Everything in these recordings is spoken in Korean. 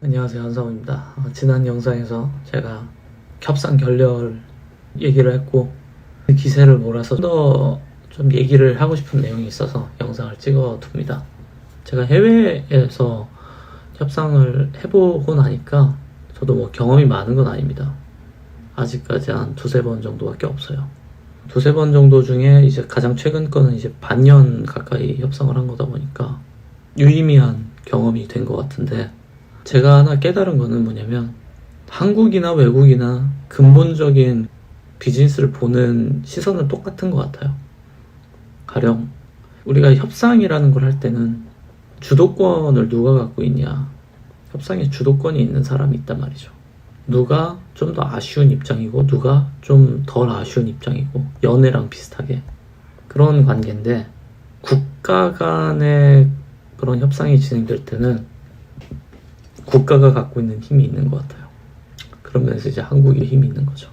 안녕하세요, 한성우입니다. 지난 영상에서 제가 협상 결렬 얘기를 했고 그 기세를 몰아서 더 좀 얘기를 하고 싶은 내용이 있어서 영상을 찍어 둡니다. 제가 해외에서 협상을 해보고 나니까 저도 뭐 경험이 많은 건 아닙니다. 아직까지 한 두세 번 정도밖에 없어요. 두세 번 정도 중에 이제 가장 최근 거는 이제 반년 가까이 협상을 한 거다 보니까 유의미한 경험이 된 것 같은데, 제가 하나 깨달은 거는 뭐냐면 한국이나 외국이나 근본적인 비즈니스를 보는 시선은 똑같은 것 같아요. 가령 우리가 협상이라는 걸 할 때는 주도권을 누가 갖고 있냐, 협상에 주도권이 있는 사람이 있단 말이죠. 누가 좀 더 아쉬운 입장이고 누가 좀 덜 아쉬운 입장이고, 연애랑 비슷하게 그런 관계인데, 국가 간의 그런 협상이 진행될 때는 국가가 갖고 있는 힘이 있는 것 같아요. 그런 면에서 이제 한국의 힘이 있는 거죠.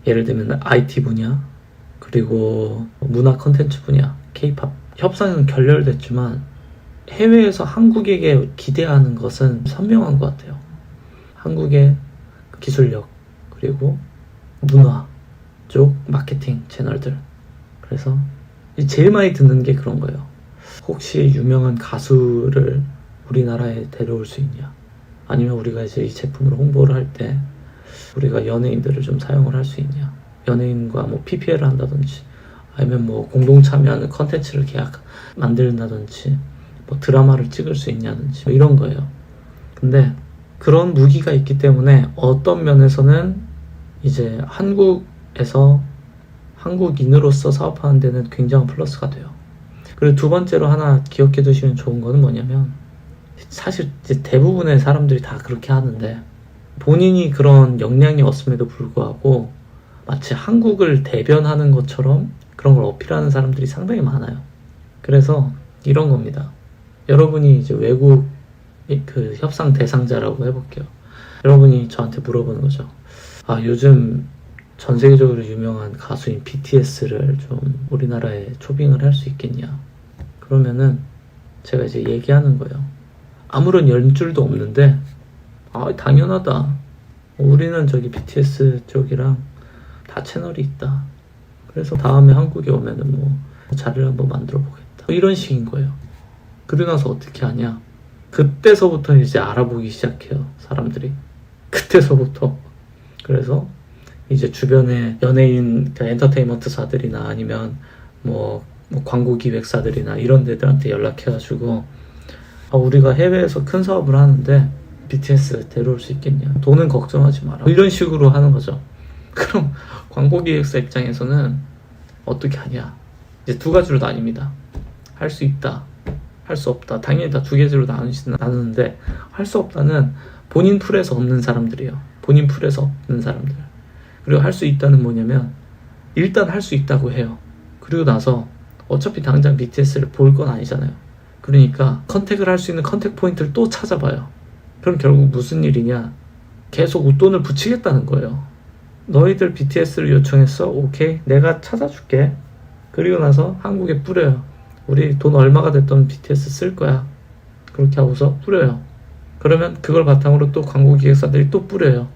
예를 들면 IT 분야, 그리고 문화 콘텐츠 분야, K-POP 협상은 결렬됐지만 해외에서 한국에게 기대하는 것은 선명한 것 같아요. 한국의 기술력, 그리고 문화 쪽 마케팅 채널들. 그래서 제일 많이 듣는 게 그런 거예요. 혹시 유명한 가수를 우리나라에 데려올 수 있냐, 아니면 우리가 이제 이 제품을 홍보를 할 때 우리가 연예인들을 좀 사용을 할 수 있냐, 연예인과 뭐 PPL을 한다든지, 아니면 뭐 공동 참여하는 컨텐츠를 계약 만든다든지, 뭐 드라마를 찍을 수 있냐든지, 뭐 이런 거예요. 근데 그런 무기가 있기 때문에 어떤 면에서는 이제 한국에서 한국인으로서 사업하는 데는 굉장한 플러스가 돼요. 그리고 두 번째로 하나 기억해 두시면 좋은 거는 뭐냐면, 사실 이제 대부분의 사람들이 다 그렇게 하는데, 본인이 그런 역량이 없음에도 불구하고 마치 한국을 대변하는 것처럼 그런 걸 어필하는 사람들이 상당히 많아요. 그래서 이런 겁니다. 여러분이 이제 외국 그 협상 대상자라고 해볼게요. 여러분이 저한테 물어보는 거죠. 아, 요즘 전 세계적으로 유명한 가수인 BTS를 좀 우리나라에 초빙을 할 수 있겠냐? 그러면은 제가 이제 얘기하는 거예요. 아무런 연줄도 없는데, 아, 당연하다. 우리는 저기 BTS 쪽이랑 다 채널이 있다. 그래서 다음에 한국에 오면은 뭐 자리를 한번 만들어 보겠다. 이런 식인 거예요. 그러고 나서 어떻게 하냐? 그때서부터 이제 알아보기 시작해요, 사람들이. 그때서부터. 그래서 이제 주변에 연예인, 그러니까 엔터테인먼트사들이나 아니면 뭐 광고 기획사들이나 이런 데들한테 연락해가지고, 아, 우리가 해외에서 큰 사업을 하는데 BTS 데려올 수 있겠냐, 돈은 걱정하지 마라, 이런 식으로 하는 거죠. 그럼 광고 기획사 입장에서는 어떻게 하냐, 이제 두 가지로 나뉩니다. 할 수 있다, 할 수 없다. 당연히 다 두 가지로 나누는데, 할 수 없다는 본인 풀에서 없는 사람들이에요. 본인 풀에서 없는 사람들. 그리고 할 수 있다는 뭐냐면, 일단 할 수 있다고 해요. 그리고 나서 어차피 당장 BTS를 볼 건 아니잖아요. 그러니까 컨택을 할 수 있는 컨택 포인트를 또 찾아봐요. 그럼 결국 무슨 일이냐, 계속 웃돈을 붙이겠다는 거예요. 너희들 BTS를 요청했어? 오케이, 내가 찾아줄게. 그리고 나서 한국에 뿌려요. 우리 돈 얼마가 됐던 BTS 쓸 거야. 그렇게 하고서 뿌려요. 그러면 그걸 바탕으로 또 광고 기획사들이 또 뿌려요.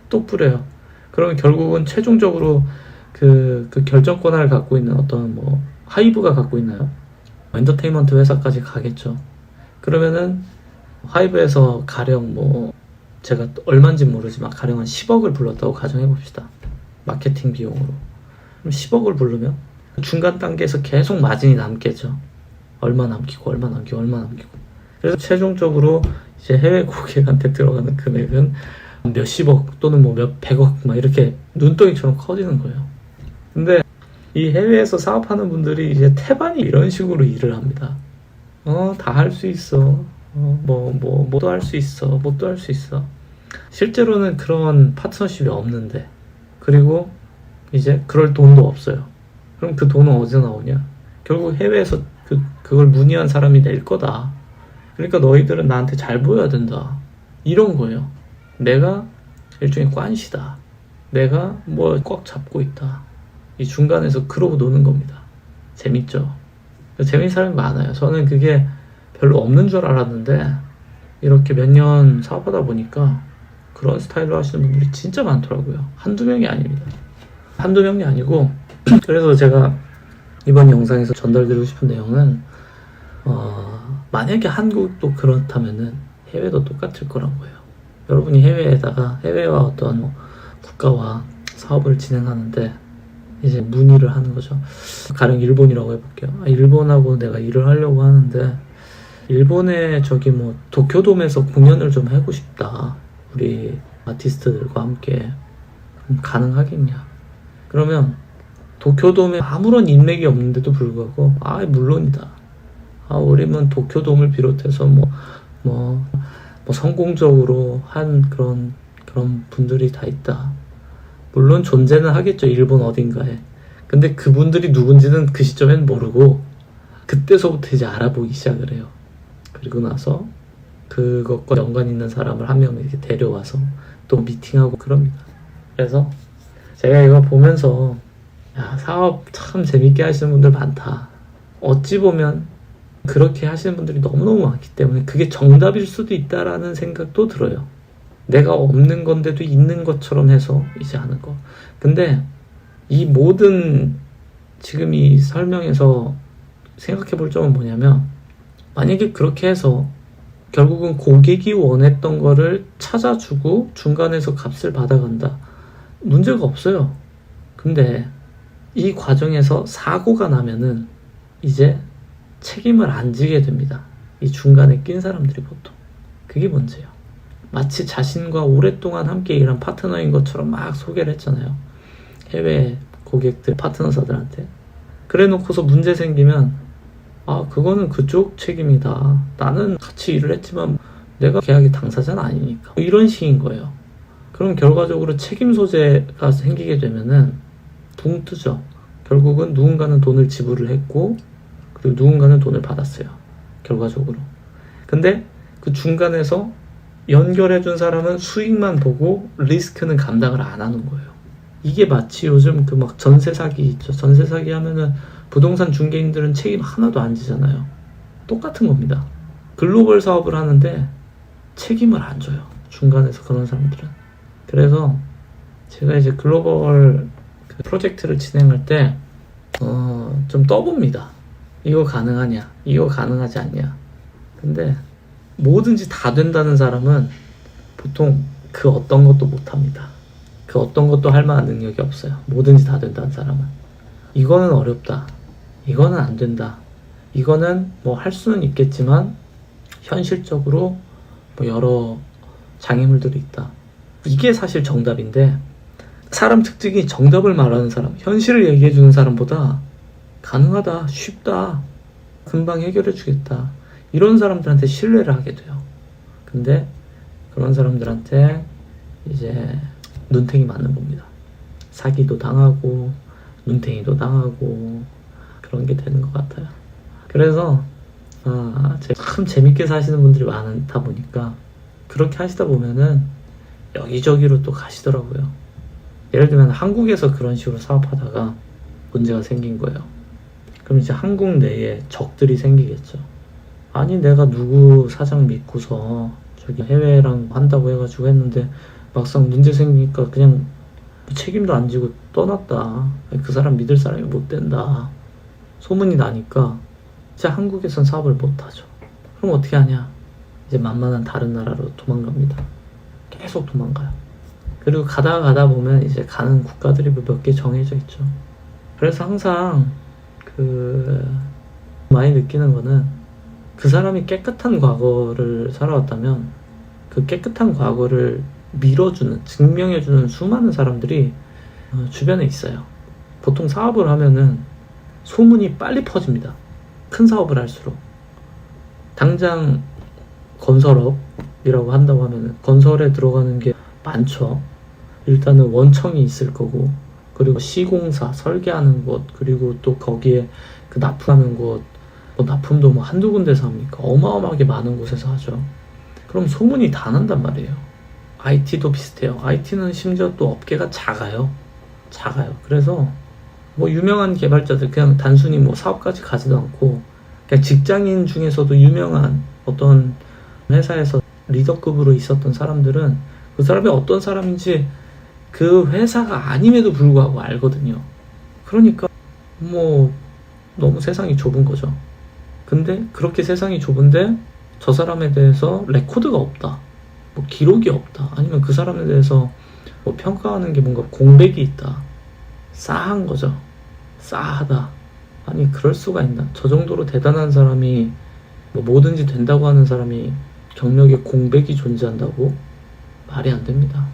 또 뿌려요. 그러면 결국은 최종적으로 그 결정권을 갖고 있는 어떤 뭐 하이브가 갖고 있나요? 엔터테인먼트 회사까지 가겠죠. 그러면은 하이브에서 가령 뭐 제가 얼마인지 모르지만 가령 한 10억을 불렀다고 가정해 봅시다. 마케팅 비용으로. 그럼 10억을 부르면 중간 단계에서 계속 마진이 남겠죠. 얼마 남기고 얼마 남기고 얼마 남기고. 그래서 최종적으로 이제 해외 고객한테 들어가는 금액은 몇십억 또는 뭐 몇백억 막 이렇게 눈덩이처럼 커지는 거예요. 근데 이 해외에서 사업하는 분들이 이제 태반이 이런 식으로 일을 합니다. 다 할 수 있어. 뭐도 할 수 있어. 뭐도 할 수 있어. 실제로는 그런 파트너십이 없는데, 그리고 이제 그럴 돈도 없어요. 그럼 그 돈은 어디서 나오냐? 결국 해외에서 그걸 문의한 사람이 낼 거다. 그러니까 너희들은 나한테 잘 보여야 된다. 이런 거예요. 내가 일종의 관시다. 내가 뭐 꽉 잡고 있다. 이 중간에서 그러고 노는 겁니다. 재밌죠? 재밌는 사람이 많아요. 저는 그게 별로 없는 줄 알았는데 이렇게 몇 년 사업하다 보니까 그런 스타일로 하시는 분들이 진짜 많더라고요. 한두 명이 아닙니다. 한두 명이 아니고 그래서 제가 이번 영상에서 전달드리고 싶은 내용은 만약에 한국도 그렇다면은 해외도 똑같을 거라고 해요. 여러분이 해외와 어떤 국가와 사업을 진행하는데 이제 문의를 하는 거죠. 가령 일본이라고 해볼게요. 일본하고 내가 일을 하려고 하는데 일본에 저기 뭐 도쿄돔에서 공연을 좀 하고 싶다. 우리 아티스트들과 함께 가능하겠냐? 그러면 도쿄돔에 아무런 인맥이 없는데도 불구하고 물론이다. 우리는 도쿄돔을 비롯해서 뭐 성공적으로 한 그런 분들이 다 있다. 물론 존재는 하겠죠. 일본 어딘가에. 근데 그분들이 누군지는 그 시점엔 모르고 그때서부터 이제 알아보기 시작을 해요. 그리고 나서 그것과 연관 있는 사람을 한 명 이렇게 데려와서 또 미팅하고 그럽니다. 그래서 제가 이거 보면서 사업 참 재밌게 하시는 분들 많다. 어찌 보면 그렇게 하시는 분들이 너무너무 많기 때문에 그게 정답일 수도 있다라는 생각도 들어요. 내가 없는 건데도 있는 것처럼 해서 이제 하는 거. 근데 이 모든 지금 이 설명에서 생각해 볼 점은 뭐냐면 만약에 그렇게 해서 결국은 고객이 원했던 거를 찾아주고 중간에서 값을 받아간다. 문제가 없어요. 근데 이 과정에서 사고가 나면은 이제 책임을 안 지게 됩니다. 이 중간에 낀 사람들이 보통. 그게 문제예요. 마치 자신과 오랫동안 함께 일한 파트너인 것처럼 막 소개를 했잖아요. 해외 고객들, 파트너사들한테. 그래 놓고서 문제 생기면 그거는 그쪽 책임이다. 나는 같이 일을 했지만 내가 계약의 당사자는 아니니까. 이런 식인 거예요. 그럼 결과적으로 책임 소재가 생기게 되면은 붕 뜨죠. 결국은 누군가는 돈을 지불을 했고 그리고 누군가는 돈을 받았어요. 결과적으로. 근데 그 중간에서 연결해준 사람은 수익만 보고 리스크는 감당을 안 하는 거예요. 이게 마치 요즘 그 막 전세 사기 있죠. 전세 사기 하면은 부동산 중개인들은 책임 하나도 안 지잖아요. 똑같은 겁니다. 글로벌 사업을 하는데 책임을 안 져요. 중간에서 그런 사람들은. 그래서 제가 이제 글로벌 그 프로젝트를 진행할 때 좀 떠봅니다. 이거 가능하냐? 이거 가능하지 않냐? 근데 뭐든지 다 된다는 사람은 보통 그 어떤 것도 못합니다. 그 어떤 것도 할 만한 능력이 없어요. 뭐든지 다 된다는 사람은. 이거는 어렵다. 이거는 안 된다. 이거는 뭐 할 수는 있겠지만 현실적으로 뭐 여러 장애물들이 있다. 이게 사실 정답인데 사람 특징이 정답을 말하는 사람, 현실을 얘기해주는 사람보다 가능하다, 쉽다, 금방 해결해주겠다. 이런 사람들한테 신뢰를 하게 돼요. 근데 그런 사람들한테 이제 눈탱이 맞는 겁니다. 사기도 당하고 눈탱이도 당하고 그런 게 되는 것 같아요. 그래서 참 재밌게 사시는 분들이 많다 보니까 그렇게 하시다 보면은 여기저기로 또 가시더라고요. 예를 들면 한국에서 그런 식으로 사업하다가 문제가 생긴 거예요. 그럼 이제 한국 내에 적들이 생기겠죠. 아니 내가 누구 사장 믿고서 저기 해외랑 한다고 해가지고 했는데 막상 문제 생기니까 그냥 책임도 안 지고 떠났다. 그 사람 믿을 사람이 못 된다. 소문이 나니까 이제 한국에선 사업을 못 하죠. 그럼 어떻게 하냐? 이제 만만한 다른 나라로 도망갑니다. 계속 도망가요. 그리고 가다 보면 이제 가는 국가들이 몇 개 정해져 있죠. 그래서 항상 많이 느끼는 거는 그 사람이 깨끗한 과거를 살아왔다면 그 깨끗한 과거를 밀어주는, 증명해주는 수많은 사람들이 주변에 있어요. 보통 사업을 하면은 소문이 빨리 퍼집니다. 큰 사업을 할수록. 당장 건설업이라고 한다고 하면은 건설에 들어가는 게 많죠. 일단은 원청이 있을 거고, 그리고 시공사, 설계하는 곳, 그리고 또 거기에 그 납품하는 곳, 납품도 뭐 한두 군데서 합니까? 어마어마하게 많은 곳에서 하죠. 그럼 소문이 다 난단 말이에요. IT도 비슷해요. IT는 심지어 또 업계가 작아요. 그래서 뭐 유명한 개발자들 그냥 단순히 뭐 사업까지 가지도 않고 그냥 직장인 중에서도 유명한 어떤 회사에서 리더급으로 있었던 사람들은 그 사람이 어떤 사람인지 그 회사가 아님에도 불구하고 알거든요. 그러니까 뭐 너무 세상이 좁은 거죠. 근데 그렇게 세상이 좁은데 저 사람에 대해서 레코드가 없다, 뭐 기록이 없다, 아니면 그 사람에 대해서 뭐 평가하는 게 뭔가 공백이 있다. 싸한 거죠. 싸하다. 아니 그럴 수가 있나. 저 정도로 대단한 사람이 뭐 뭐든지 된다고 하는 사람이 경력에 공백이 존재한다고? 말이 안 됩니다.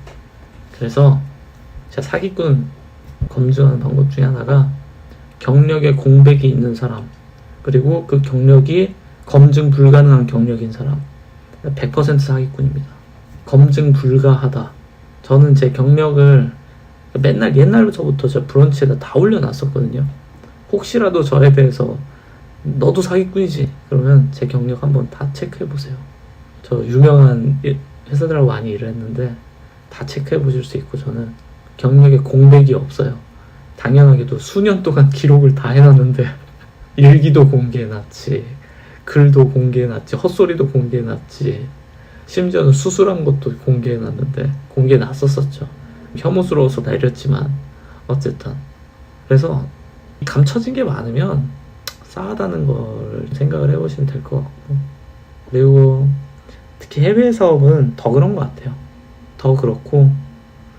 그래서 제가 사기꾼 검증하는 방법 중에 하나가 경력에 공백이 있는 사람, 그리고 그 경력이 검증 불가능한 경력인 사람, 100% 사기꾼입니다. 검증 불가하다. 저는 제 경력을 맨날 옛날부터 저 브런치에다 다 올려놨었거든요. 혹시라도 저에 대해서 너도 사기꾼이지 그러면 제 경력 한번 다 체크해보세요. 저 유명한 회사들하고 많이 일을 했는데 다 체크해보실 수 있고, 저는 경력에 공백이 없어요. 당연하게도 수년 동안 기록을 다 해놨는데 일기도 공개해놨지, 글도 공개해놨지, 헛소리도 공개해놨지, 심지어는 수술한 것도 공개해놨는데, 공개해놨었죠. 혐오스러워서 내렸지만 어쨌든. 그래서 감춰진 게 많으면 싸하다는 걸 생각을 해보시면 될 것 같고, 그리고 특히 해외 사업은 더 그런 것 같아요. 더 그렇고,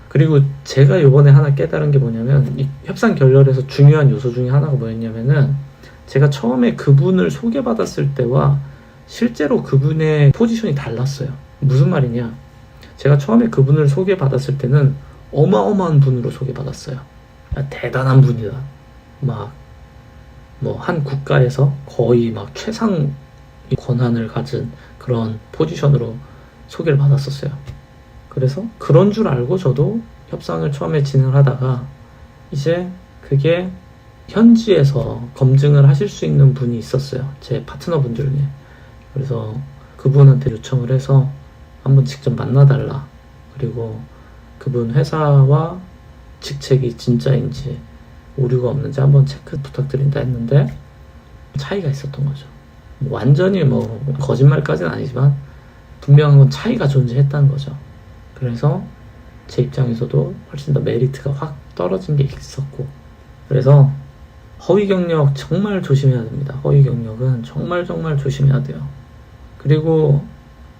그리고 제가 이번에 하나 깨달은 게 뭐냐면, 이 협상 결렬에서 중요한 요소 중에 하나가 뭐였냐면은, 제가 처음에 그분을 소개받았을 때와 실제로 그분의 포지션이 달랐어요. 무슨 말이냐, 제가 처음에 그분을 소개받았을 때는 어마어마한 분으로 소개받았어요. 대단한 분이다, 막 뭐 한 국가에서 거의 막 최상 권한을 가진 그런 포지션으로 소개를 받았었어요. 그래서 그런 줄 알고 저도 협상을 처음에 진행하다가, 이제 그게 현지에서 검증을 하실 수 있는 분이 있었어요, 제 파트너분 중에. 그래서 그분한테 요청을 해서 한번 직접 만나달라, 그리고 그분 회사와 직책이 진짜인지 오류가 없는지 한번 체크 부탁드린다 했는데 차이가 있었던 거죠. 완전히 뭐 거짓말까지는 아니지만 분명한 건 차이가 존재했다는 거죠. 그래서 제 입장에서도 훨씬 더 메리트가 확 떨어진 게 있었고, 그래서 허위 경력 정말 조심해야 됩니다. 허위 경력은 정말 조심해야 돼요. 그리고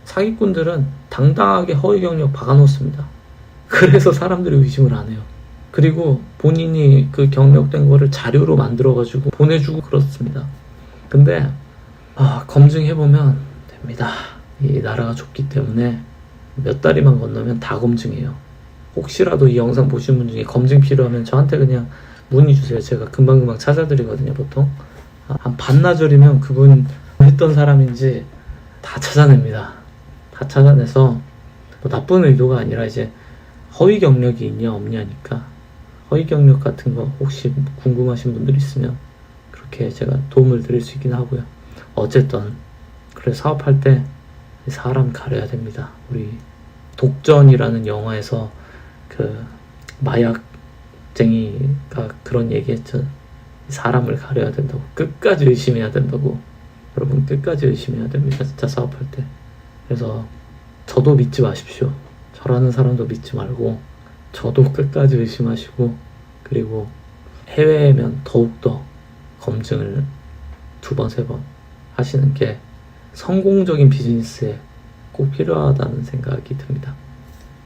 사기꾼들은 당당하게 허위 경력 박아놓습니다. 그래서 사람들이 의심을 안 해요. 그리고 본인이 그 경력된 거를 자료로 만들어가지고 보내주고 그렇습니다. 근데 검증해보면 됩니다. 이 나라가 좁기 때문에 몇 다리만 건너면 다 검증해요. 혹시라도 이 영상 보신 분 중에 검증 필요하면 저한테 그냥 문의 주세요. 제가 금방금방 찾아드리거든요. 보통 한 반나절이면 그분 했던 사람인지 다 찾아냅니다. 다 찾아내서 뭐 나쁜 의도가 아니라 이제 허위 경력이 있냐 없냐니까, 허위 경력 같은 거 혹시 궁금하신 분들 있으면 그렇게 제가 도움을 드릴 수 있긴 하고요. 어쨌든 그래, 사업할 때 사람 가려야 됩니다. 우리 독전이라는 영화에서 그 마약쟁이가 그런 얘기했죠. 사람을 가려야 된다고, 끝까지 의심해야 된다고. 여러분 끝까지 의심해야 됩니다, 진짜 사업할 때. 그래서 저도 믿지 마십시오. 저라는 사람도 믿지 말고 저도 끝까지 의심하시고, 그리고 해외면 더욱더 검증을 2번, 3번 하시는 게 성공적인 비즈니스에 꼭 필요하다는 생각이 듭니다.